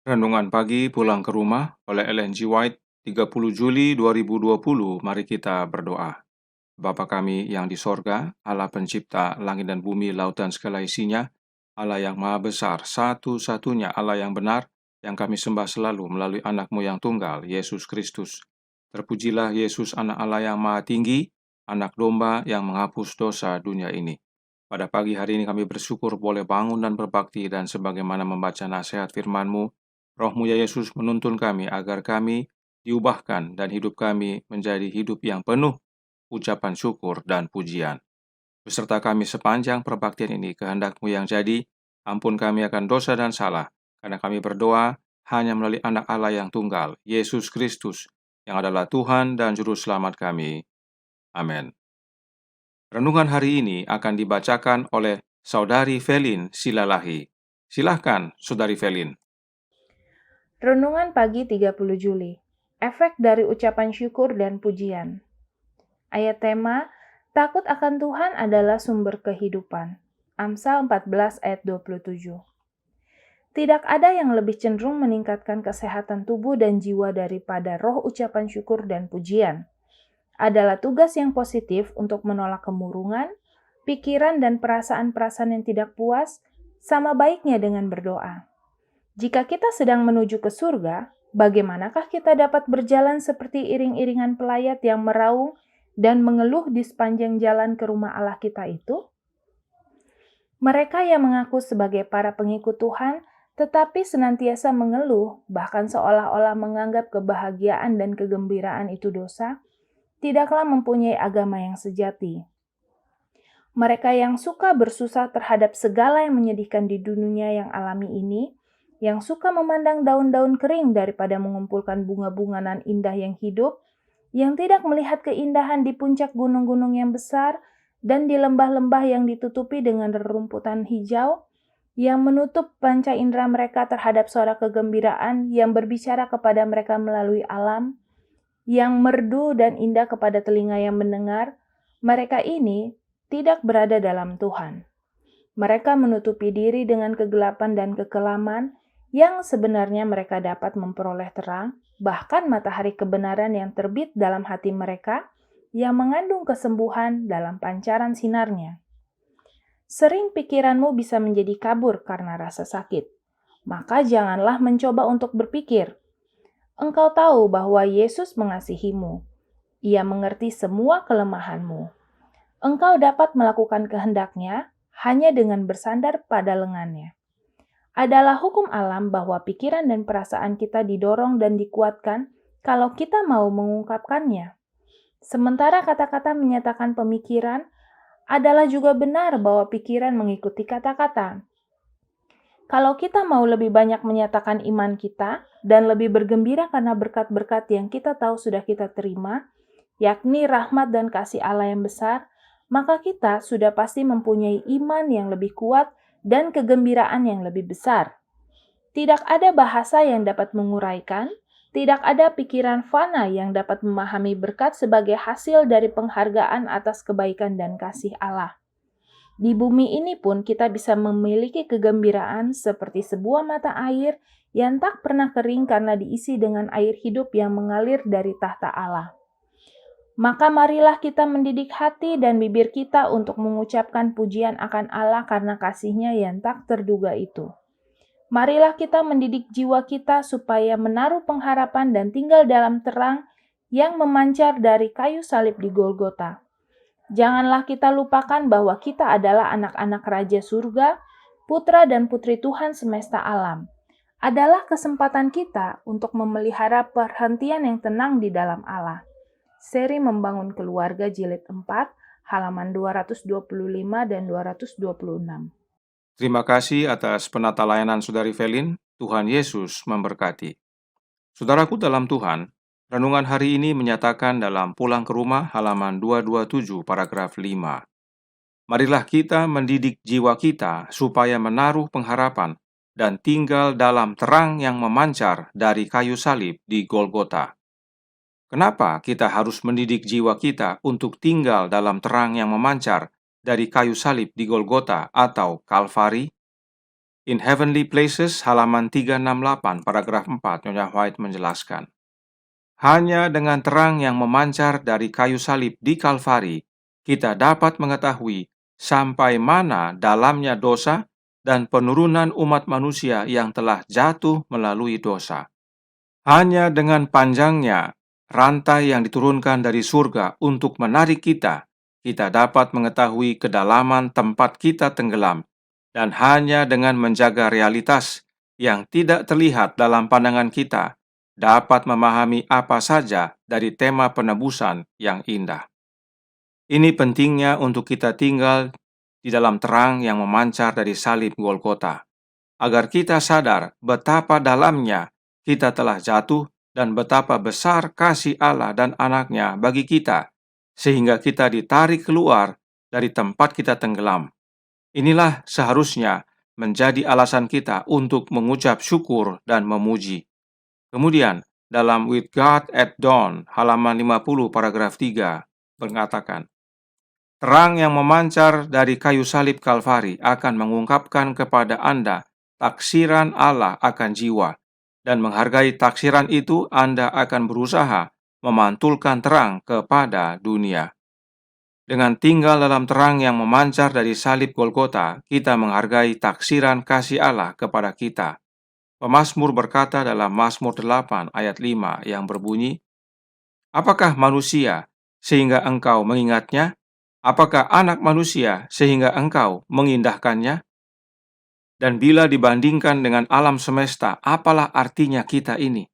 Renungan pagi pulang ke rumah oleh Ellen G. White, 30 Juli 2020. Mari kita berdoa. Bapa kami yang di sorga, Allah pencipta langit dan bumi, laut dan segala isinya, Allah yang maha besar, satu-satunya Allah yang benar, yang kami sembah selalu melalui anak-Mu yang tunggal, Yesus Kristus. Terpujilah Yesus, anak Allah yang maha tinggi, anak domba yang menghapus dosa dunia ini. Pada pagi hari ini kami bersyukur boleh bangun dan berbakti, dan sebagaimana membaca nasihat firman-Mu, Roh-Mu ya Yesus menuntun kami agar kami diubahkan dan hidup kami menjadi hidup yang penuh ucapan syukur dan pujian. Beserta kami sepanjang perbaktian ini, kehendak-Mu yang jadi, ampun kami akan dosa dan salah, karena kami berdoa hanya melalui anak Allah yang tunggal, Yesus Kristus, yang adalah Tuhan dan Juru Selamat kami. Amin. Renungan hari ini akan dibacakan oleh Saudari Velin Silalahi. Silahkan, Saudari Velin. Renungan pagi 30 Juli. Efek dari ucapan syukur dan pujian. Ayat tema, takut akan Tuhan adalah sumber kehidupan. Amsal 14 ayat 27. Tidak ada yang lebih cenderung meningkatkan kesehatan tubuh dan jiwa daripada roh ucapan syukur dan pujian. Adalah tugas yang positif untuk menolak kemurungan, pikiran dan perasaan-perasaan yang tidak puas, sama baiknya dengan berdoa. Jika kita sedang menuju ke surga, bagaimanakah kita dapat berjalan seperti iring-iringan pelayat yang meraung dan mengeluh di sepanjang jalan ke rumah Allah kita itu? Mereka yang mengaku sebagai para pengikut Tuhan, tetapi senantiasa mengeluh, bahkan seolah-olah menganggap kebahagiaan dan kegembiraan itu dosa, tidaklah mempunyai agama yang sejati. Mereka yang suka bersusah terhadap segala yang menyedihkan di dunia yang alami ini, yang suka memandang daun-daun kering daripada mengumpulkan bunga-bunga nan indah yang hidup, yang tidak melihat keindahan di puncak gunung-gunung yang besar dan di lembah-lembah yang ditutupi dengan rerumputan hijau, yang menutup panca indera mereka terhadap suara kegembiraan yang berbicara kepada mereka melalui alam, yang merdu dan indah kepada telinga yang mendengar, mereka ini tidak berada dalam Tuhan. Mereka menutupi diri dengan kegelapan dan kekelaman, yang sebenarnya mereka dapat memperoleh terang, bahkan matahari kebenaran yang terbit dalam hati mereka, yang mengandung kesembuhan dalam pancaran sinarnya. Sering pikiranmu bisa menjadi kabur karena rasa sakit, maka janganlah mencoba untuk berpikir. Engkau tahu bahwa Yesus mengasihimu. Ia mengerti semua kelemahanmu. Engkau dapat melakukan kehendaknya hanya dengan bersandar pada lengannya. Adalah hukum alam bahwa pikiran dan perasaan kita didorong dan dikuatkan kalau kita mau mengungkapkannya. Sementara kata-kata menyatakan pemikiran, adalah juga benar bahwa pikiran mengikuti kata-kata. Kalau kita mau lebih banyak menyatakan iman kita dan lebih bergembira karena berkat-berkat yang kita tahu sudah kita terima, yakni rahmat dan kasih Allah yang besar, maka kita sudah pasti mempunyai iman yang lebih kuat dan kegembiraan yang lebih besar. Tidak ada bahasa yang dapat menguraikan, tidak ada pikiran fana yang dapat memahami berkat sebagai hasil dari penghargaan atas kebaikan dan kasih Allah. Di bumi ini pun kita bisa memiliki kegembiraan seperti sebuah mata air yang tak pernah kering karena diisi dengan air hidup yang mengalir dari tahta Allah. Maka marilah kita mendidik hati dan bibir kita untuk mengucapkan pujian akan Allah karena kasih-Nya yang tak terduga itu. Marilah kita mendidik jiwa kita supaya menaruh pengharapan dan tinggal dalam terang yang memancar dari kayu salib di Golgota. Janganlah kita lupakan bahwa kita adalah anak-anak Raja Surga, putra dan putri Tuhan semesta alam. Adalah kesempatan kita untuk memelihara perhentian yang tenang di dalam Allah. Seri Membangun Keluarga Jilid 4, halaman 225 dan 226. Terima kasih atas penata layanan Saudari Velin. Tuhan Yesus memberkati. Saudaraku dalam Tuhan, renungan hari ini menyatakan dalam Pulang ke Rumah halaman 227 paragraf 5. Marilah kita mendidik jiwa kita supaya menaruh pengharapan dan tinggal dalam terang yang memancar dari kayu salib di Golgota. Kenapa kita harus mendidik jiwa kita untuk tinggal dalam terang yang memancar dari kayu salib di Golgota atau Kalvari? In Heavenly Places, halaman 368, paragraf 4, Nyonya White menjelaskan, hanya dengan terang yang memancar dari kayu salib di Kalvari, kita dapat mengetahui sampai mana dalamnya dosa dan penurunan umat manusia yang telah jatuh melalui dosa. Hanya dengan panjangnya rantai yang diturunkan dari surga untuk menarik kita, kita dapat mengetahui kedalaman tempat kita tenggelam, dan hanya dengan menjaga realitas yang tidak terlihat dalam pandangan kita, dapat memahami apa saja dari tema penebusan yang indah. Ini pentingnya untuk kita tinggal di dalam terang yang memancar dari salib Golgota, agar kita sadar betapa dalamnya kita telah jatuh dan betapa besar kasih Allah dan anaknya bagi kita, sehingga kita ditarik keluar dari tempat kita tenggelam. Inilah seharusnya menjadi alasan kita untuk mengucap syukur dan memuji. Kemudian, dalam With God at Dawn, halaman 50, paragraf 3, mengatakan, terang yang memancar dari kayu salib Kalvari akan mengungkapkan kepada Anda taksiran Allah akan jiwa, dan menghargai taksiran itu Anda akan berusaha memantulkan terang kepada dunia. Dengan tinggal dalam terang yang memancar dari salib Golgota, kita menghargai taksiran kasih Allah kepada kita. Pemazmur berkata dalam Mazmur 8 ayat 5 yang berbunyi, apakah manusia sehingga engkau mengingatnya? Apakah anak manusia sehingga engkau mengindahkannya? Dan bila dibandingkan dengan alam semesta, apalah artinya kita ini?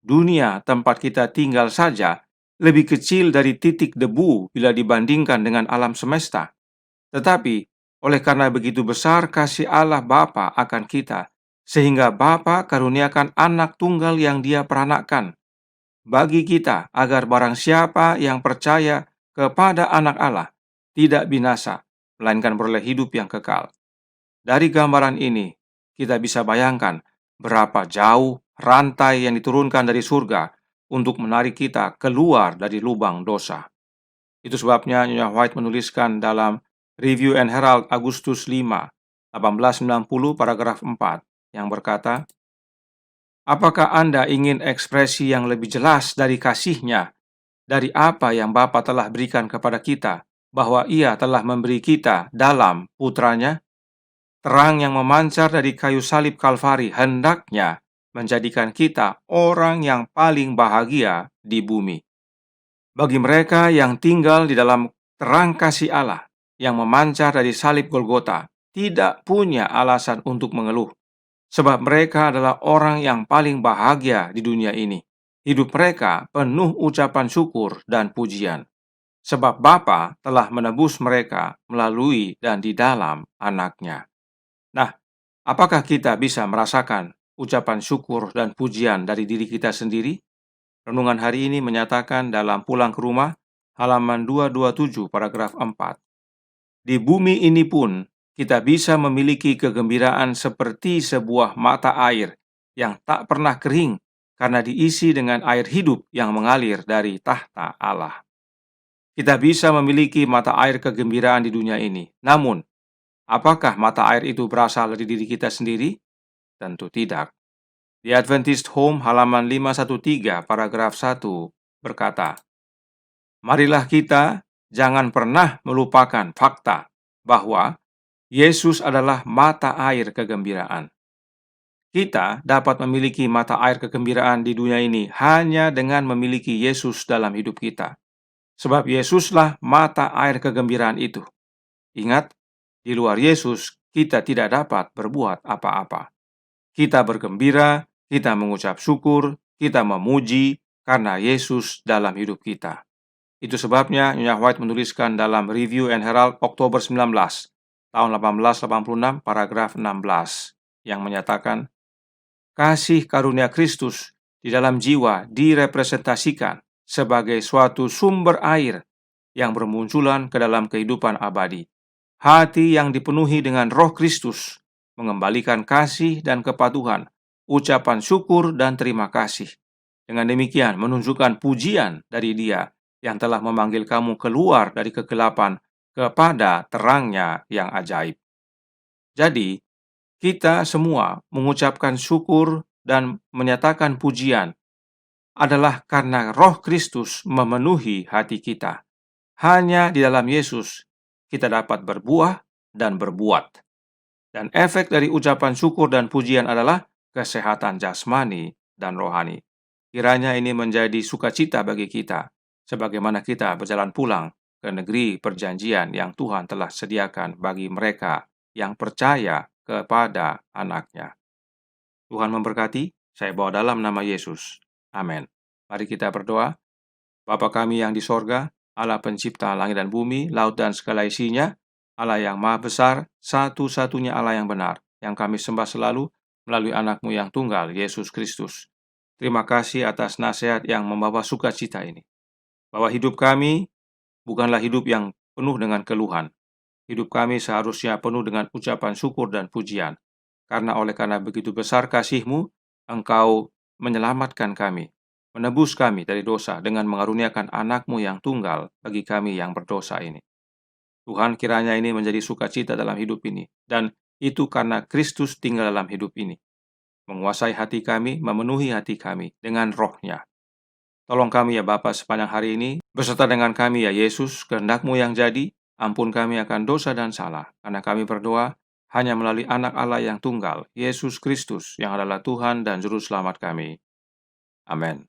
Dunia tempat kita tinggal saja lebih kecil dari titik debu bila dibandingkan dengan alam semesta. Tetapi, oleh karena begitu besar kasih Allah Bapa akan kita, sehingga Bapa karuniakan anak tunggal yang Dia peranakkan bagi kita, agar barang siapa yang percaya kepada anak Allah tidak binasa, melainkan beroleh hidup yang kekal. Dari gambaran ini, kita bisa bayangkan berapa jauh rantai yang diturunkan dari surga untuk menarik kita keluar dari lubang dosa. Itu sebabnya Nyonya White menuliskan dalam Review and Herald Agustus 5, 1890, paragraf 4, yang berkata, apakah Anda ingin ekspresi yang lebih jelas dari kasih-Nya, dari apa yang Bapa telah berikan kepada kita, bahwa Ia telah memberi kita dalam putranya? Terang yang memancar dari kayu salib Kalvari hendaknya menjadikan kita orang yang paling bahagia di bumi. Bagi mereka yang tinggal di dalam terang kasih Allah yang memancar dari salib Golgota, tidak punya alasan untuk mengeluh, sebab mereka adalah orang yang paling bahagia di dunia ini. Hidup mereka penuh ucapan syukur dan pujian, sebab Bapa telah menebus mereka melalui dan di dalam anaknya. Nah, apakah kita bisa merasakan ucapan syukur dan pujian dari diri kita sendiri? Renungan hari ini menyatakan dalam Pulang ke Rumah, halaman 227, paragraf 4. Di bumi ini pun, kita bisa memiliki kegembiraan seperti sebuah mata air yang tak pernah kering karena diisi dengan air hidup yang mengalir dari tahta Allah. Kita bisa memiliki mata air kegembiraan di dunia ini, namun apakah mata air itu berasal dari diri kita sendiri? Tentu tidak. The Adventist Home halaman 513 paragraf 1 berkata, marilah kita jangan pernah melupakan fakta bahwa Yesus adalah mata air kegembiraan. Kita dapat memiliki mata air kegembiraan di dunia ini hanya dengan memiliki Yesus dalam hidup kita. Sebab Yesuslah mata air kegembiraan itu. Ingat, di luar Yesus, kita tidak dapat berbuat apa-apa. Kita bergembira, kita mengucap syukur, kita memuji karena Yesus dalam hidup kita. Itu sebabnya Nyonya White menuliskan dalam Review and Herald Oktober 19, tahun 1886, paragraf 16, yang menyatakan, kasih karunia Kristus di dalam jiwa direpresentasikan sebagai suatu sumber air yang bermunculan ke dalam kehidupan abadi. Hati yang dipenuhi dengan Roh Kristus mengembalikan kasih dan kepatuhan, ucapan syukur dan terima kasih. Dengan demikian menunjukkan pujian dari Dia yang telah memanggil kamu keluar dari kegelapan kepada terangnya yang ajaib. Jadi, kita semua mengucapkan syukur dan menyatakan pujian adalah karena Roh Kristus memenuhi hati kita. Hanya di dalam Yesus kita dapat berbuah dan berbuat. Dan efek dari ucapan syukur dan pujian adalah kesehatan jasmani dan rohani. Kiranya ini menjadi sukacita bagi kita, sebagaimana kita berjalan pulang ke negeri perjanjian yang Tuhan telah sediakan bagi mereka yang percaya kepada Anak-Nya. Tuhan memberkati, saya bawa dalam nama Yesus. Amin. Mari kita berdoa. Bapa kami yang di sorga, Allah pencipta langit dan bumi, laut dan segala isinya, Allah yang maha besar, satu-satunya Allah yang benar, yang kami sembah selalu melalui Anak-Mu yang tunggal, Yesus Kristus. Terima kasih atas nasihat yang membawa sukacita ini. Bahwa hidup kami bukanlah hidup yang penuh dengan keluhan. Hidup kami seharusnya penuh dengan ucapan syukur dan pujian. Karena begitu besar kasih-Mu, Engkau menyelamatkan kami, menebus kami dari dosa dengan mengaruniakan Anak-Mu yang tunggal bagi kami yang berdosa ini. Tuhan, kiranya ini menjadi sukacita dalam hidup ini, dan itu karena Kristus tinggal dalam hidup ini, menguasai hati kami, memenuhi hati kami dengan Roh-Nya. Tolong kami ya Bapa sepanjang hari ini, beserta dengan kami ya Yesus, kehendak-Mu yang jadi, ampun kami akan dosa dan salah, karena kami berdoa hanya melalui Anak Allah yang tunggal, Yesus Kristus, yang adalah Tuhan dan Juru Selamat kami. Amin.